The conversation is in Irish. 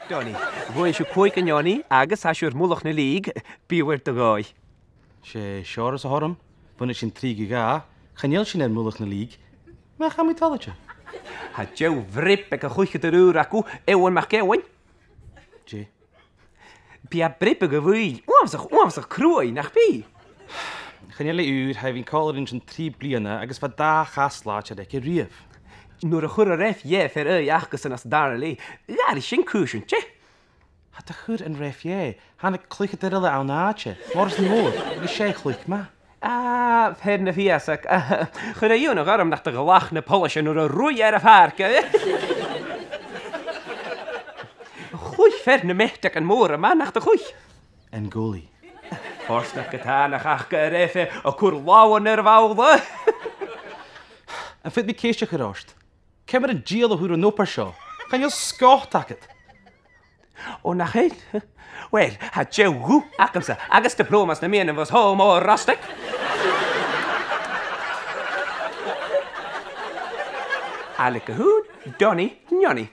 Donny, bhuain siú cóig an Johnny agus a siúr múlach na líg bíhar do gáid. sé seoras a thorm, buna sin trí gá, chanéal sin ar múlach na líg, me cha mí talite. Ha Joe bhrip ag a chuige de rúr acu éhain meach céhain. Dé. Bí a brippe go bhfuil, uamsach cruai nach bí. Chanéal úr ha bhín cáirinn sin trí bliana agus fa dá chasláte ag i riamh. Nuair a chur a réif éh ar achgus an as dar lí, leir sin cúsin, te? Ha a chur an réif hána cluiche de riile an áte, mars ní mór, agus sé chluich ma. Fed na fiasach, chur a dúna garm nach a galach na polisin nuair a rúi ar a phárca. Chúis fer na mechtach an mór a man nach a chúis. An ggólaí. Forsnach gotánach achca a réife a chur láhan ar bhála. An fit mi céiste churáist. Cemar an díal a húr an nópar seo. Chanéal scát agad. Ó nach héil? Well, ha Joe hú acamsa agus de prómas na mianam was hóm ó rastach. Alec a hún, Donny, Johnny.